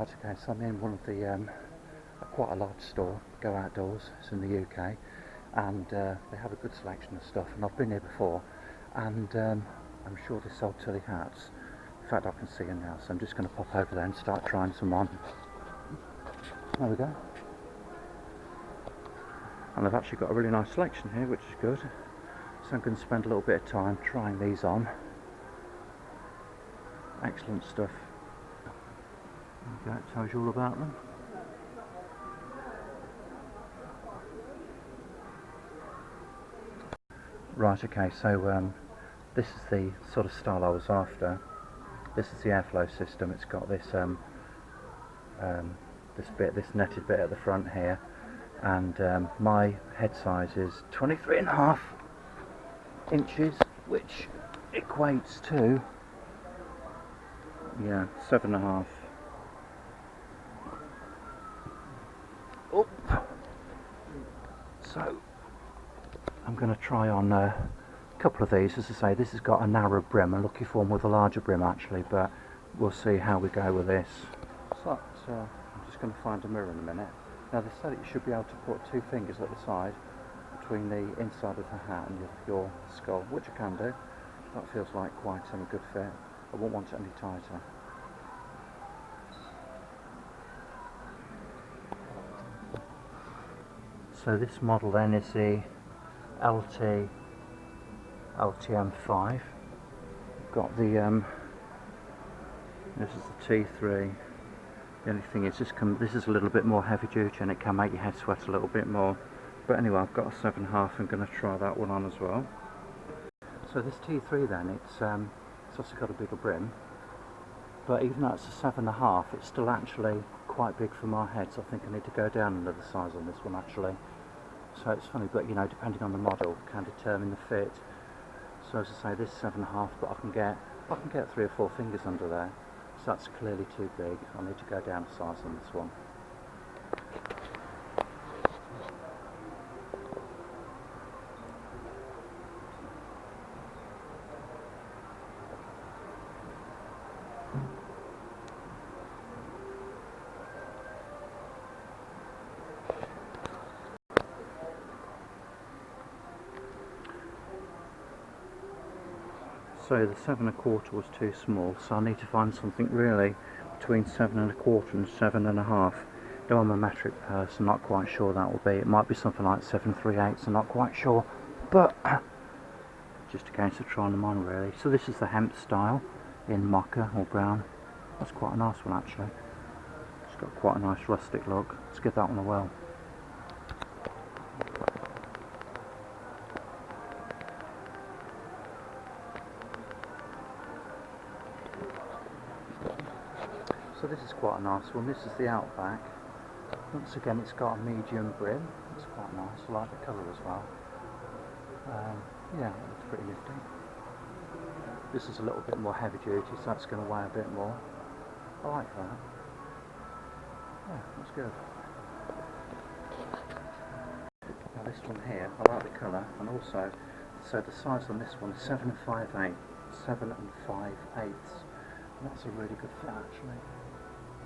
Right, okay, so I'm in one of the quite a large store, Go Outdoors. It's in the UK, and they have a good selection of stuff, and I've been here before, and I'm sure they sell Tilley hats. In fact, I can see them now, so I'm just going to pop over there and start trying some on. There we go. And they've actually got a really nice selection here, which is good, so I'm going to spend a little bit of time trying these on. Excellent stuff. There you go, it tells you all about them. Right, okay, so this is the sort of style I was after. This is the airflow system. It's got this this netted bit at the front here, and my head size is 23.5 inches, which equates to 7.5. Oh, so I'm going to try on a couple of these. As I say, this has got a narrow brim. I'm looking for one with a larger brim actually, but we'll see how we go with this. So I'm just going to find a mirror in a minute. Now they said you should be able to put 2 fingers at the side between the inside of the hat and your skull, which I can do. That feels like quite a good fit. I won't want it any tighter. So this model then is the LTM5. We've got the this is the T3. The only thing is this is a little bit more heavy duty and it can make your head sweat a little bit more. But anyway, I've got a 7.5. I'm going to try that one on as well. So this T3 then, it's also got a bigger brim, but even though it's a 7.5, it's still actually quite big for my head, so I think I need to go down another size on this one actually. So it's funny, but you know, depending on the model can determine the fit. So as I say, this 7.5, but I can get 3 or 4 fingers under there, so that's clearly too big. I need to go down a size on this one. So the 7.25 was too small, so I need to find something really between 7.25 and 7.5. Though I'm a metric person, not quite sure that will be. It might be something like 7.3/8, I'm not quite sure, but just a case of trying them on really. So this is the hemp style in mocha or brown. That's quite a nice one actually. It's got quite a nice rustic look. Let's give that one a whirl. So this is quite a nice one. This is the Outback. Once again, it's got a medium brim. It's quite nice. I like the colour as well. Yeah, it looks pretty nifty. This is a little bit more heavy duty, so that's going to weigh a bit more. I like that. Yeah, that's good. Now this one here, I like the colour, and also, so the size on this one is 7 5/8. 7 5/8. And that's a really good fit actually.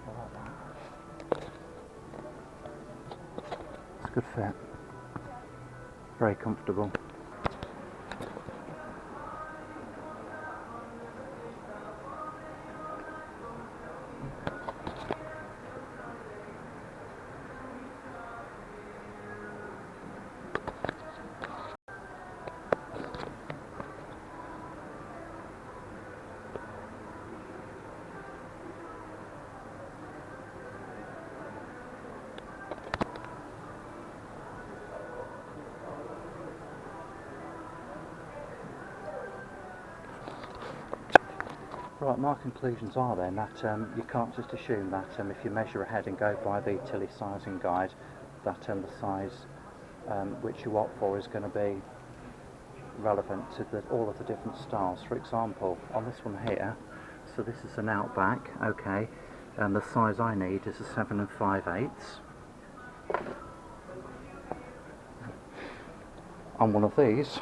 I like that. It's a good fit. Very comfortable. Right, my conclusions are then that you can't just assume that if you measure ahead and go by the Tilley sizing guide, that the size which you opt for is going to be relevant to all of the different styles. For example, on this one here, so this is an Outback, okay, and the size I need is a 7 5/8. On one of these,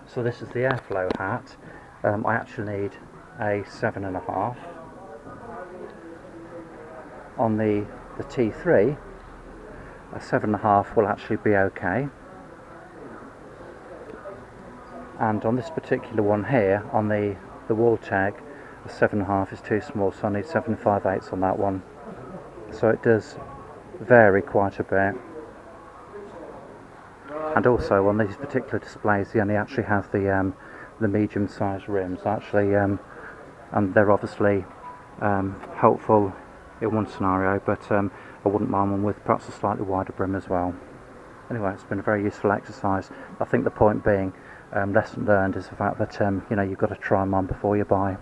so this is the airflow hat, I actually need a 7.5. on the T3, a 7.5 will actually be okay. And on this particular one here, on the wall tag, a 7.5 is too small, so I need 7.5/8 on that one. So it does vary quite a bit. And also on these particular displays, they only actually have the medium-sized rims. Actually, and they're obviously helpful in one scenario, but I wouldn't mind one with perhaps a slightly wider brim as well. Anyway, it's been a very useful exercise. I think the point being, lesson learned is the fact that you know, you've got to try them on before you buy.